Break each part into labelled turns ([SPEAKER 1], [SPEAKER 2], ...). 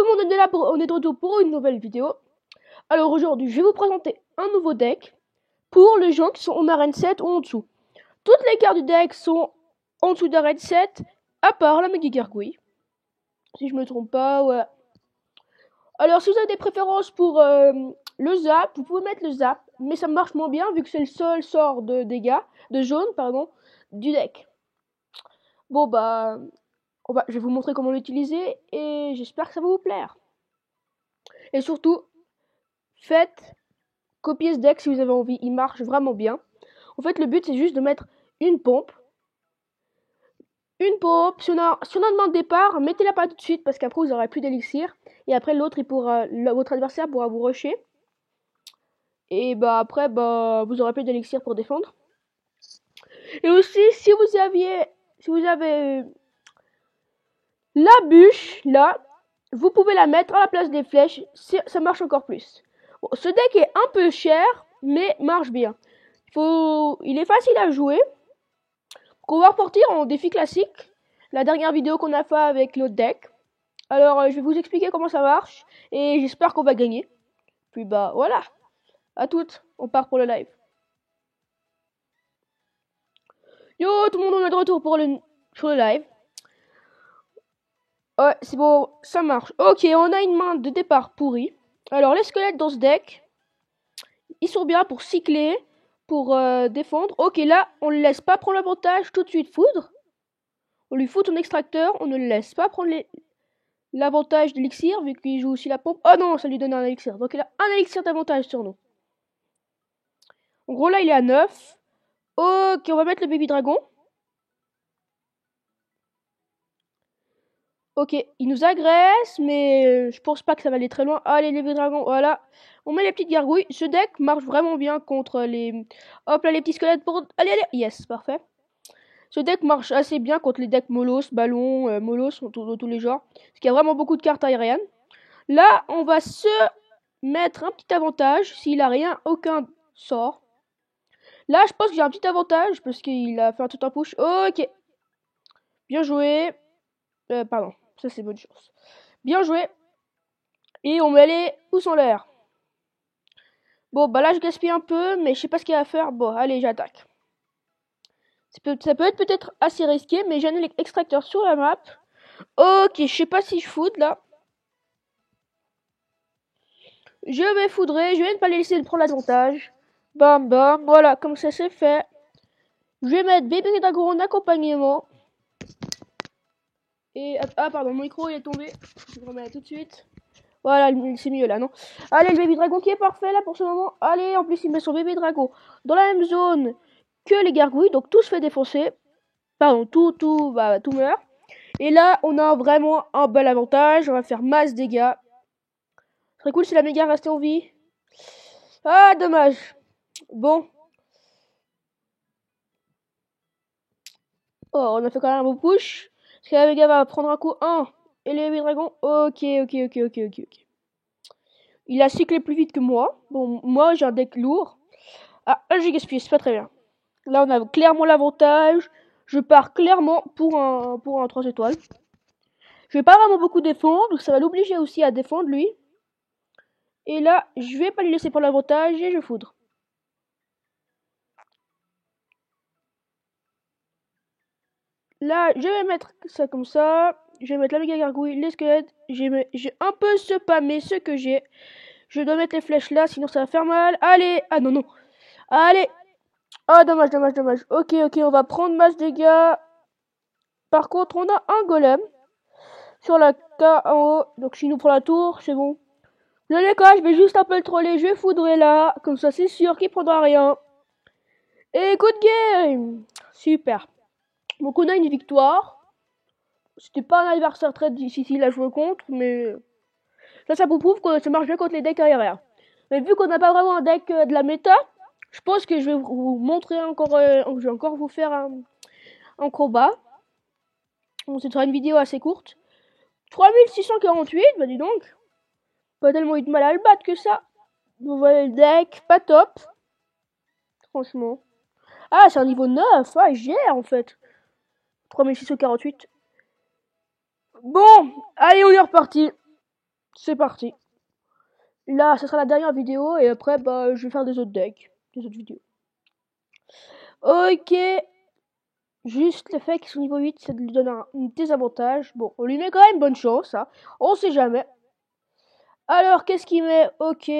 [SPEAKER 1] monde, on est là on est de retour pour une nouvelle vidéo. Alors aujourd'hui, je vais vous présenter un nouveau deck pour les gens qui sont en arène 7 ou en dessous. Toutes les cartes du deck sont en dessous d'arène 7, à part la Mega Gargouille. Si je me trompe pas, ouais. Alors si vous avez des préférences pour le zap, vous pouvez mettre le zap, mais ça marche moins bien vu que c'est le seul sort de dégâts, de jaune, pardon, du deck. Bon bah, je vais vous montrer comment l'utiliser et j'espère que ça va vous plaire. Et surtout, faites copier ce deck si vous avez envie, il marche vraiment bien. En fait, le but c'est juste de mettre une pompe. Si on a une demande de départ, mettez-la pas tout de suite parce qu'après vous n'aurez plus d'élixir. Et après l'autre, votre adversaire pourra vous rusher. Et bah après, vous aurez plus d'élixir pour défendre. Et aussi, si vous avez la bûche, là, vous pouvez la mettre à la place des flèches, ça marche encore plus. Bon, ce deck est un peu cher, mais marche bien. Il est facile à jouer. On va repartir en défi classique, la dernière vidéo qu'on a fait avec l'autre deck. Alors, je vais vous expliquer comment ça marche, et j'espère qu'on va gagner. Puis bah, voilà. À toutes, on part pour le live. Yo, tout le monde, on est de retour sur le live. Ouais, c'est bon, ça marche. Ok, on a une main de départ pourrie. Alors, les squelettes dans ce deck, ils sont bien pour cycler, pour défendre. Ok, là, on le laisse pas prendre l'avantage tout de suite foudre. On lui fout ton extracteur, on ne le laisse pas prendre l'avantage d'élixir, vu qu'il joue aussi la pompe. Oh non, ça lui donne un élixir. Donc il a un élixir d'avantage sur nous. En gros, là, il est à 9. Ok, on va mettre le baby dragon. Ok, il nous agresse, mais je pense pas que ça va aller très loin. Allez, les baby dragons, voilà. On met les petites gargouilles. Ce deck marche vraiment bien contre les... Hop là, les petits squelettes pour... Allez, allez. Yes, parfait. Ce deck marche assez bien contre les decks Molos, Ballon, Molos, dans tous les genres. Parce qu'il y a vraiment beaucoup de cartes aériennes. Là, on va se mettre un petit avantage s'il a rien, aucun sort. Là, je pense que j'ai un petit avantage parce qu'il a fait un tout un push. Ok. Bien joué. Pardon, ça c'est bonne chose. Bien joué. Et on met les pouces en l'air. Bon, bah là, je gaspille un peu, mais je sais pas ce qu'il y a à faire. Bon, allez, j'attaque. Ça peut être peut-être assez risqué, mais j'ai un extracteur sur la map. Ok, je sais pas si je foudre là. Je vais foudrer, je vais ne pas les laisser prendre l'avantage. Bam bam, voilà, comme ça c'est fait. Je vais mettre bébé dragon en accompagnement. Et ah pardon, mon micro il est tombé. Je le remets tout de suite. Voilà, c'est mieux là, non? Allez, le baby dragon qui est parfait là pour ce moment. Allez, en plus il met son bébé dragon dans la même zone que les gargouilles, donc tout se fait défoncer. Pardon, tout meurt. Et là, on a vraiment un bel avantage. On va faire masse dégâts. Ce serait cool si la méga restait en vie. Ah, dommage. Bon. Oh, on a fait quand même un beau push. Parce que la méga va prendre un coup 1. Et les bébés dragons. Ok. Il a cyclé plus vite que moi. Bon, moi j'ai un deck lourd. Ah, là j'ai gaspillé, c'est pas très bien. Là on a clairement l'avantage. Je pars clairement pour un 3 étoiles. Je vais pas vraiment beaucoup défendre, donc ça va l'obliger aussi à défendre lui. Et là, je vais pas lui laisser pour l'avantage et je foudre. Là, je vais mettre ça comme ça. Je vais mettre la méga gargouille, les squelettes. J'ai un peu spammé ce que j'ai. Je dois mettre les flèches là, sinon ça va faire mal. Allez. Ah non. Allez. Oh, dommage. Ok, on va prendre masse dégâts. Par contre, on a un golem. Sur la K en haut. Donc s'il nous prend la tour, c'est bon. Je vais juste un peu le troller. Je vais foudrer là. Comme ça, c'est sûr qu'il prendra rien. Et good game. Super. Donc on a une victoire. C'était pas un adversaire très difficile à jouer contre, mais ça vous prouve que ça marche bien contre les decks aériens. Mais vu qu'on n'a pas vraiment un deck de la méta, je pense que je vais vous montrer encore, je vais encore vous faire un combat. Bon, ce sera une vidéo assez courte. 3648, bah dis donc. Pas tellement eu de mal à le battre que ça. Vous voyez le deck, pas top. Franchement. Ah, c'est un niveau 9. Ah, il gère en fait. 3648. Bon, allez, on est reparti. c'est parti. Là, ce sera la dernière vidéo et après, bah, je vais faire des autres decks, des autres vidéos. Ok. Juste le fait qu'ils sont niveau 8, ça lui donne un désavantage. Bon, on lui met quand même bonne chance, hein. On sait jamais. Alors, qu'est-ce qu'il met? Ok.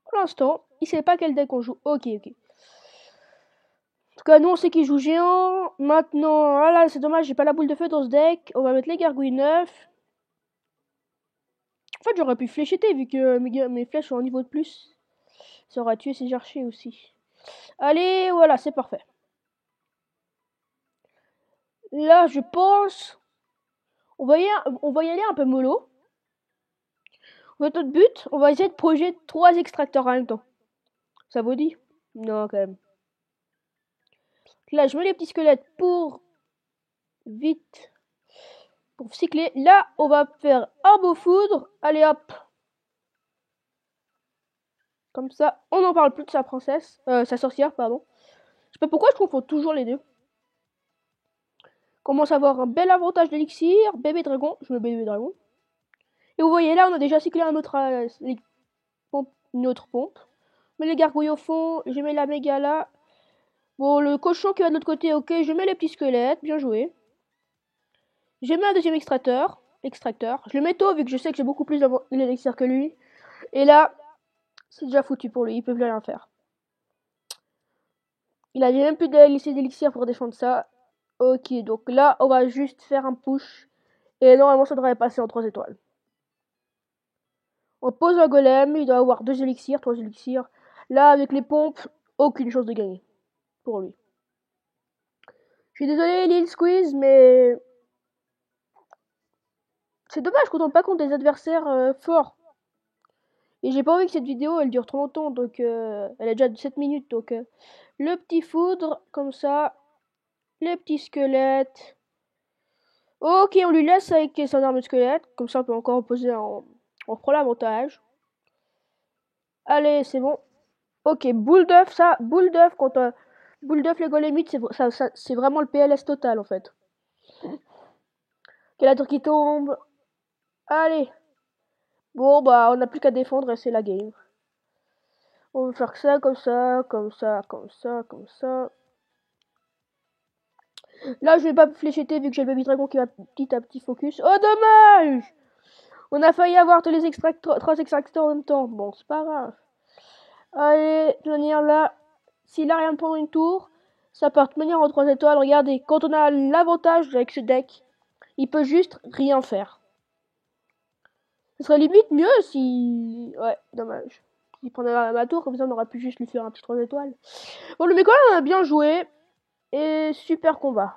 [SPEAKER 1] Pour l'instant, il sait pas quel deck on joue. Ok, ok. En tout cas, nous, on sait qu'il joue géant. Maintenant, ah là, c'est dommage, j'ai pas la boule de feu dans ce deck. On va mettre les gargouilles 9. En fait, j'aurais pu flécheter vu que mes flèches sont en niveau de plus. Ça aurait tué ses archers aussi. Allez, voilà, c'est parfait. Là, je pense... on va y aller un peu mollo. Notre but, on va essayer de projeter 3 extracteurs en même temps. Ça vous dit? Non, quand même. Là, je mets les petits squelettes pour... vite. Pour cycler. Là, on va faire un beau foudre. Allez, hop. Comme ça, on n'en parle plus de sa princesse. Sa sorcière, pardon. Je sais pas pourquoi je confonds toujours les deux. Commence à avoir un bel avantage d'élixir. Bébé dragon. Je mets bébé dragon. Et vous voyez là, on a déjà cyclé une autre pompe. Je mets les gargouilles au fond. Je mets la méga là. Bon, le cochon qui va de l'autre côté, ok. Je mets les petits squelettes. Bien joué. Je mets un deuxième extracteur. Je le mets tôt vu que je sais que j'ai beaucoup plus d'élixir que lui. Et là, c'est déjà foutu pour lui. Il peut plus rien faire. Il a même plus d'élixir pour défendre ça. Ok, donc là, on va juste faire un push. Et normalement, ça devrait passer en 3 étoiles. On pose un golem. Il doit avoir 2 élixirs, 3 élixirs. Là, avec les pompes, aucune chance de gagner. Pour lui. Je suis désolé, Lil Squeeze, mais... c'est dommage qu'on tombe pas contre des adversaires forts. Et j'ai pas envie que cette vidéo, elle dure trop longtemps. Donc, elle a déjà 7 minutes. Donc, le petit foudre, comme ça. Les petits squelettes. Ok, on lui laisse avec son arme de squelette. Comme ça, on peut encore opposer on reprend l'avantage. Allez, c'est bon. Ok, boule d'œuf, ça. Boule d'œuf contre... boule d'œuf, les golémites, c'est vraiment le PLS total, en fait. Ok, la tour qui tombe. Allez. Bon, bah, on n'a plus qu'à défendre et c'est la game. On va faire ça, comme ça, comme ça, comme ça, comme ça. Là, je vais pas flécheter vu que j'ai le baby dragon qui va petit à petit focus. Oh, dommage! On a failli avoir tous les trois extracteurs en même temps. Bon, c'est pas grave. Allez, de manière là, s'il a rien pendant une tour, ça part de manière en 3 étoiles. Regardez, quand on a l'avantage avec ce deck, il peut juste rien faire. Ce serait limite mieux si... ouais, dommage. S'il prenait ma tour, comme ça on aurait pu juste lui faire un petit 3 étoiles. Bon, le mec quand même a bien joué. Et super combat.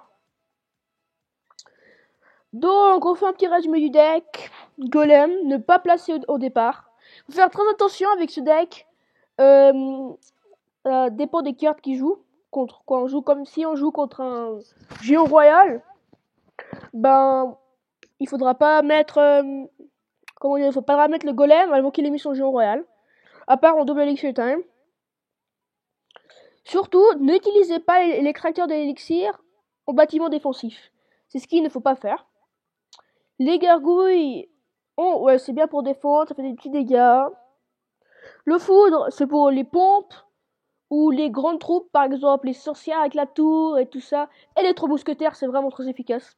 [SPEAKER 1] Donc, on fait un petit résumé du deck. Golem, ne pas placer au départ. Faut faire très attention avec ce deck. Dépend des cartes qu'il joue. Contre quoi on joue, comme si on joue contre un géant royal. Ben, il faudra pas mettre... comment dire, il faut pas mettre le golem avant qu'il ait mis son géant royal. À part en double elixir time. Surtout, n'utilisez pas l'extracteur de l'élixir au bâtiment défensif. C'est ce qu'il ne faut pas faire. Les gargouilles, oh, ouais, c'est bien pour défendre, ça fait des petits dégâts. Le foudre, c'est pour les pompes ou les grandes troupes, par exemple les sorcières avec la tour et tout ça. Et les 3 mousquetaires, c'est vraiment très efficace.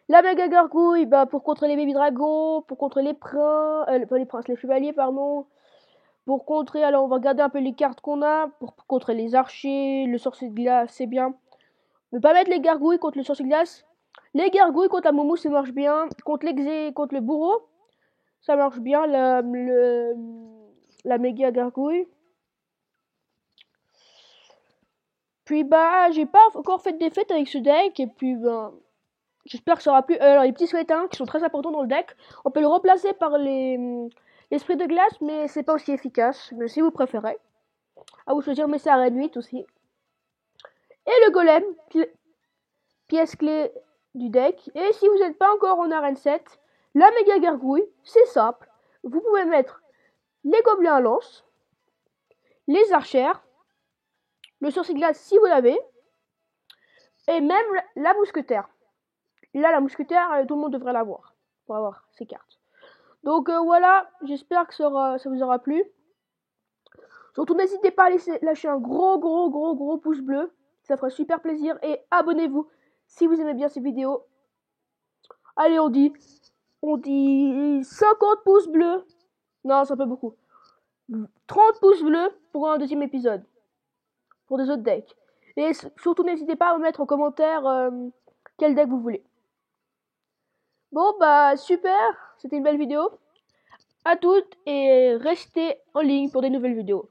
[SPEAKER 1] La méga gargouille, bah, pour contrer les baby dragons, pour contrer les les chevaliers, pardon. Pour contrer, alors on va regarder un peu les cartes qu'on a. Pour contrer les archers, le sorcier de glace, c'est bien. Ne pas mettre les gargouilles contre le sorcier de glace. Les gargouilles contre la moumou, ça marche bien. Contre le bourreau, ça marche bien. La méga gargouille. Puis bah, j'ai pas encore fait de défaite avec ce deck. Et puis ben, j'espère que ça aura plu. Alors les petits squelettins qui sont très importants dans le deck, on peut le remplacer par l'esprit de glace, mais c'est pas aussi efficace. Mais si vous préférez, à vous choisir, mais c'est à réduite aussi. Et le golem, pièce clé du deck. Et si vous n'êtes pas encore en arène 7, la méga gargouille, c'est simple. Vous pouvez mettre les gobelins à lance, les archères, le sorcier de glace si vous l'avez, et même la mousquetaire. Là, la mousquetaire, tout le monde devrait l'avoir pour avoir ces cartes. Donc voilà, j'espère que ça vous aura plu. Surtout n'hésitez pas à lâcher un gros pouce bleu, ça fera super plaisir. Et abonnez-vous si vous aimez bien ces vidéos. Allez, on dit 50 pouces bleus. Non, c'est un peu beaucoup. 30 pouces bleus pour un deuxième épisode. Pour des autres decks. Et surtout n'hésitez pas à me mettre en commentaire quel deck vous voulez. Bon bah super, c'était une belle vidéo. À toutes et restez en ligne pour des nouvelles vidéos.